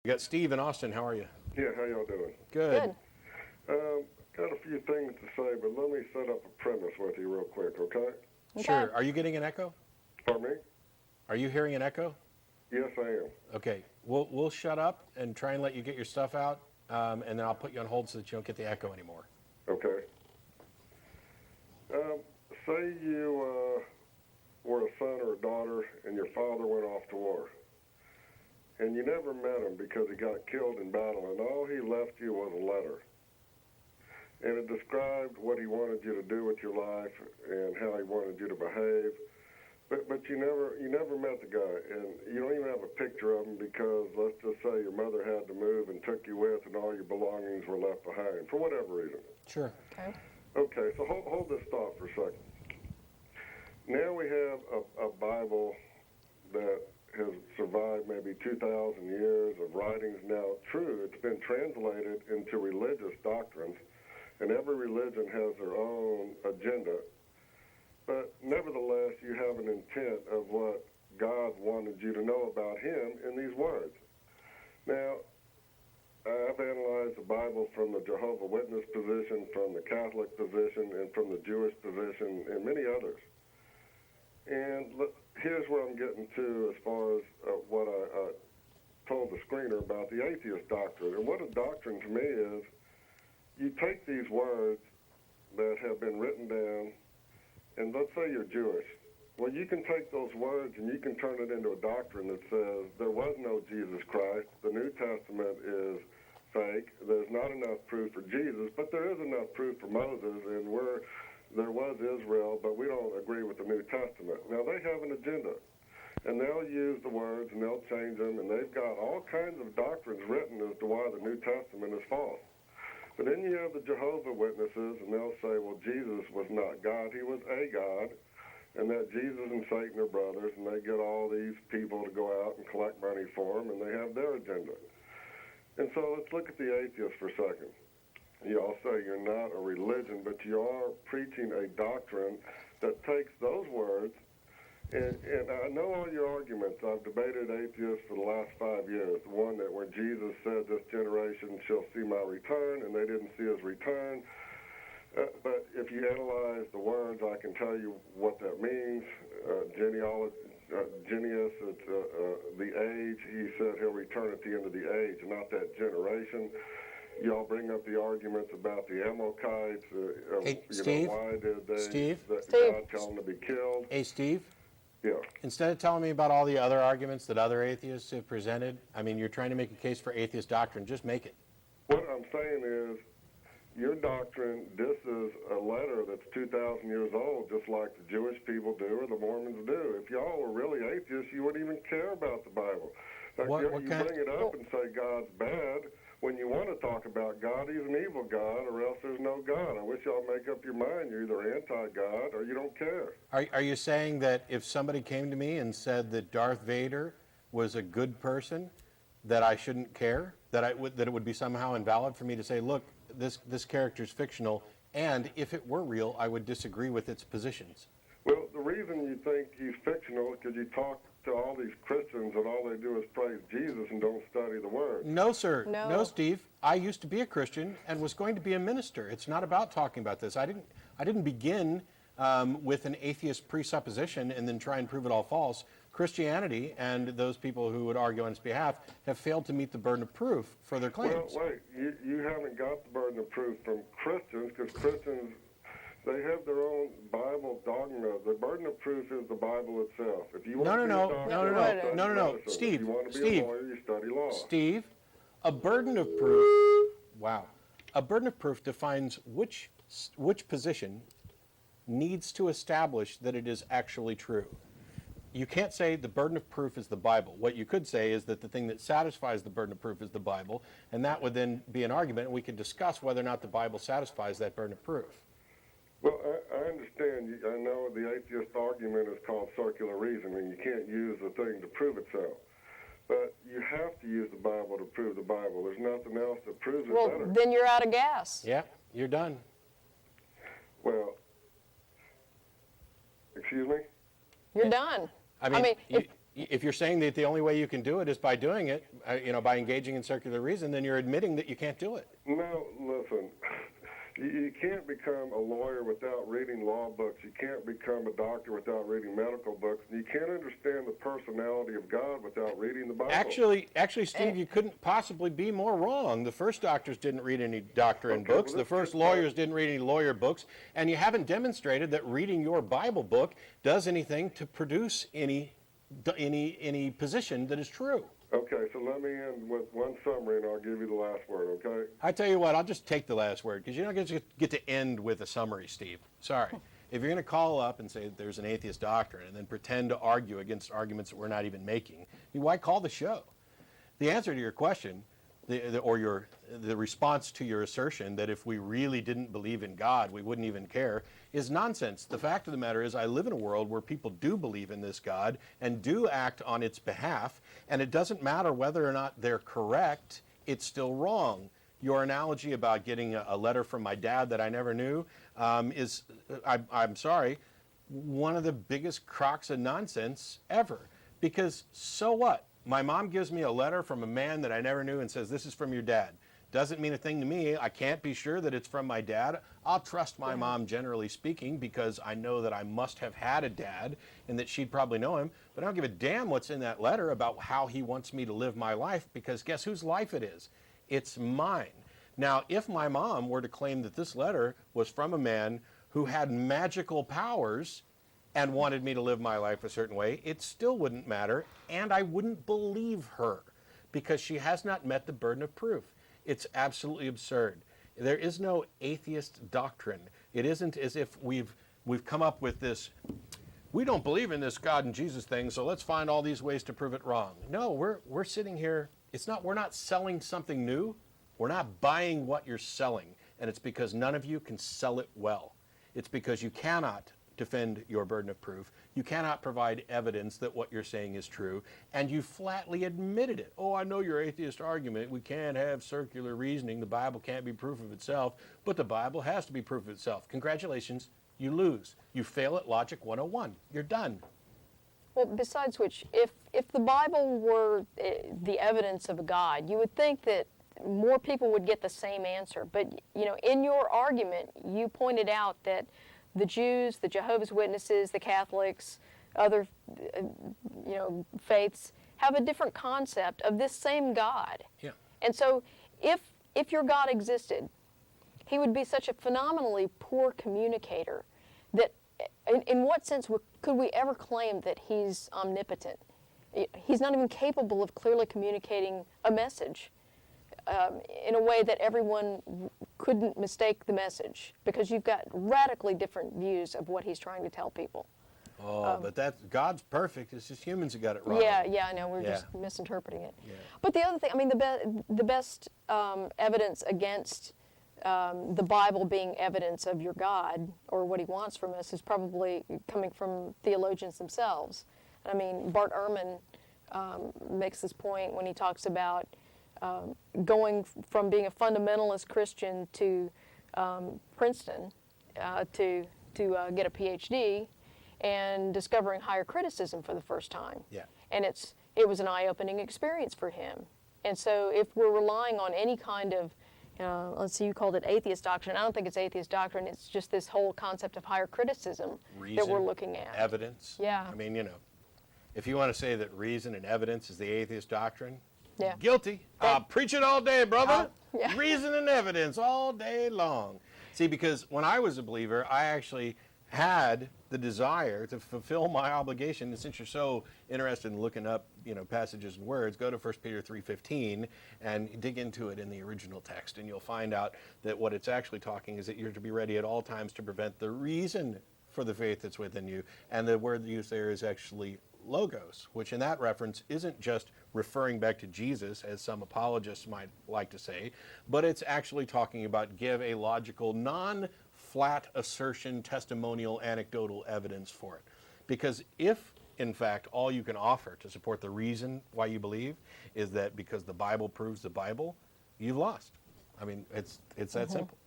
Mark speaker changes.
Speaker 1: We got Steve in Austin. How are you?
Speaker 2: Yeah, how y'all doing?
Speaker 1: Good.
Speaker 2: Got a few things to say, but let me set up a premise with you real quick, okay?
Speaker 1: Sure. Are you getting an echo?
Speaker 2: Pardon me?
Speaker 1: Are you hearing an echo?
Speaker 2: Yes, I am.
Speaker 1: Okay. We'll shut up and try and let you get your stuff out, and then I'll put you on hold so that you don't get the echo anymore.
Speaker 2: Okay. Say you were a son or a daughter and your father went off to war. And you never met him because he got killed in battle, and all he left you was a letter. And it described what he wanted you to do with your life and how he wanted you to behave. But you never met the guy, and you don't even have a picture of him because let's just say your mother had to move and took you with, and all your belongings were left behind for whatever reason.
Speaker 1: Sure.
Speaker 3: Okay.
Speaker 2: Okay, so hold this thought for a second. Now we have a Bible that has survived maybe 2,000 years of writings now true. It's been translated into religious doctrines, and every religion has their own agenda. But nevertheless, you have an intent of what God wanted you to know about him in these words. Now, I've analyzed the Bible from the Jehovah Witness position, from the Catholic position, and from the Jewish position, and many others. And here's where I'm getting to as far as what I told the screener about the atheist doctrine. And what a doctrine to me is, you take these words that have been written down, and let's say you're Jewish. Well, you can take those words and you can turn it into a doctrine that says there was no Jesus Christ, the New Testament is fake, there's not enough proof for Jesus, but there is enough proof for Moses, and there was Israel, but we don't agree with the New Testament. Now, they have an agenda, and they'll use the words, and they'll change them, and they've got all kinds of doctrines written as to why the New Testament is false. But then you have the Jehovah Witnesses, and they'll say, well, Jesus was not God, he was a God, and that Jesus and Satan are brothers, and they get all these people to go out and collect money for them, and they have their agenda. And so let's look at the atheists for a second. You all say you're not a religion, but you are preaching a doctrine that takes those words, and I know all your arguments. I've debated atheists for the last 5 years. The one that when Jesus said this generation shall see my return, and they didn't see his return. But if you analyze the words, I can tell you what that means. Genius, it's the age. He said he'll return at the end of the age, not that generation. Y'all bring up the arguments about the Amalekites.
Speaker 1: Hey, Steve?
Speaker 2: Why did they
Speaker 1: Steve?
Speaker 2: God tell them to be killed?
Speaker 1: Hey, Steve?
Speaker 2: Yeah.
Speaker 1: Instead of telling me about all the other arguments that other atheists have presented, I mean, you're trying to make a case for atheist doctrine. Just make it.
Speaker 2: What I'm saying is, your doctrine, this is a letter that's 2,000 years old, just like the Jewish people do or the Mormons do. If y'all were really atheists, you wouldn't even care about the Bible. You bring it up and say God's bad. When you want to talk about God, he's an evil God, or else there's no God. I wish y'all make up your mind. You're either anti-God or you don't care.
Speaker 1: Are you saying that if somebody came to me and said that Darth Vader was a good person, that I shouldn't care? That it would be somehow invalid for me to say, look, this character's fictional, and if it were real, I would disagree with its positions?
Speaker 2: Well, the reason you think he's fictional is because you talk to all these Christians and all they do is praise Jesus and don't study the Word.
Speaker 1: No, sir.
Speaker 3: No,
Speaker 1: Steve. I used to be a Christian and was going to be a minister. It's not about talking about this. I didn't begin with an atheist presupposition and then try and prove it all false. Christianity and those people who would argue on its behalf have failed to meet the burden of proof for their claims.
Speaker 2: Well, wait. You haven't got the burden of proof from Christians because Christians, they have their own Bible dogma. The burden of proof is the Bible itself. If you want to be a doctor,
Speaker 1: no. Steve,
Speaker 2: if you want to be a lawyer, you study law.
Speaker 1: Steve, a burden of proof. Wow, a burden of proof defines which position needs to establish that it is actually true. You can't say the burden of proof is the Bible. What you could say is that the thing that satisfies the burden of proof is the Bible, and that would then be an argument, and we could discuss whether or not the Bible satisfies that burden of proof.
Speaker 2: Well, I understand. I know the atheist argument is called circular reasoning. You can't use the thing to prove itself. But you have to use the Bible to prove the Bible. There's nothing else that proves it better.
Speaker 3: Well, then you're out of gas.
Speaker 1: Yeah, you're done.
Speaker 2: Well, excuse me?
Speaker 3: You're done.
Speaker 1: I mean, If you're saying that the only way you can do it is by doing it, by engaging in circular reason, then you're admitting that you can't do it.
Speaker 2: No, listen. You can't become a lawyer without reading law books. You can't become a doctor without reading medical books. You can't understand the personality of God without reading the Bible.
Speaker 1: Actually, Steve, you couldn't possibly be more wrong. The first doctors didn't read any doctrine books. The first lawyers didn't read any lawyer books. And you haven't demonstrated that reading your Bible book does anything to produce any position that is true.
Speaker 2: Okay, so let me end with one summary, and I'll give you the last word, okay?
Speaker 1: I tell you what, I'll just take the last word, because you don't get to end with a summary, Steve. Sorry. If you're going to call up and say that there's an atheist doctrine and then pretend to argue against arguments that we're not even making, why call the show? The answer to your question, the response to your assertion that if we really didn't believe in God, we wouldn't even care, is nonsense. The fact of the matter is I live in a world where people do believe in this God and do act on its behalf, and it doesn't matter whether or not they're correct, it's still wrong. Your analogy about getting a letter from my dad that I never knew is, I'm sorry, one of the biggest crocks of nonsense ever. Because so what? My mom gives me a letter from a man that I never knew and says, this is from your dad. Doesn't mean a thing to me. I can't be sure that it's from my dad. I'll trust my mom, generally speaking, because I know that I must have had a dad and that she'd probably know him. But I don't give a damn what's in that letter about how he wants me to live my life, because guess whose life it is? It's mine. Now, if my mom were to claim that this letter was from a man who had magical powers and wanted me to live my life a certain way, it still wouldn't matter, and I wouldn't believe her, because she has not met the burden of proof. It's absolutely absurd. There is no atheist doctrine. It isn't as if we've come up with this, we don't believe in this God and Jesus thing, so let's find all these ways to prove it wrong. No, we're sitting here, we're not selling something new. We're not buying what you're selling, and it's because none of you can sell it well. It's because you cannot defend your burden of proof. You cannot provide evidence that what you're saying is true, and you flatly admitted it. Oh, I know your atheist argument. We can't have circular reasoning. The Bible can't be proof of itself, but the Bible has to be proof of itself. Congratulations, you lose. You fail at Logic 101. You're done.
Speaker 3: Well, besides which, if the Bible were the evidence of a God, you would think that more people would get the same answer. But, in your argument, you pointed out that the Jews, the Jehovah's Witnesses, the Catholics, other, faiths have a different concept of this same God.
Speaker 1: Yeah.
Speaker 3: And so if your God existed, he would be such a phenomenally poor communicator that in what sense could we ever claim that he's omnipotent? He's not even capable of clearly communicating a message in a way that everyone couldn't mistake the message, because you've got radically different views of what he's trying to tell people.
Speaker 1: But God's perfect. It's just humans who got it wrong.
Speaker 3: Yeah, I know. We're just misinterpreting it.
Speaker 1: Yeah.
Speaker 3: But the other thing, the best evidence against the Bible being evidence of your God or what he wants from us is probably coming from theologians themselves. Bart Ehrman makes this point when he talks about going from being a fundamentalist Christian to Princeton to get a PhD and discovering higher criticism for the first time.
Speaker 1: Yeah.
Speaker 3: And it was an eye-opening experience for him. And so if we're relying on any kind of, let's see, you called it atheist doctrine. I don't think it's atheist doctrine. It's just this whole concept of higher criticism that we're looking at.
Speaker 1: Evidence.
Speaker 3: Yeah.
Speaker 1: If you want to say that reason and evidence is the atheist doctrine,
Speaker 3: yeah.
Speaker 1: Guilty. Preach it all day, brother.
Speaker 3: Yeah.
Speaker 1: Reason and evidence all day long. See, because when I was a believer, I actually had the desire to fulfill my obligation. And since you're so interested in looking up, passages and words, go to 1 Peter 3:15 and dig into it in the original text, and you'll find out that what it's actually talking is that you're to be ready at all times to prevent the reason for the faith that's within you. And the word used there is actually logos, which in that reference isn't just referring back to Jesus, as some apologists might like to say, but it's actually talking about give a logical, non-flat assertion, testimonial, anecdotal evidence for it. Because if, in fact, all you can offer to support the reason why you believe is that because the Bible proves the Bible, you've lost. It's that simple.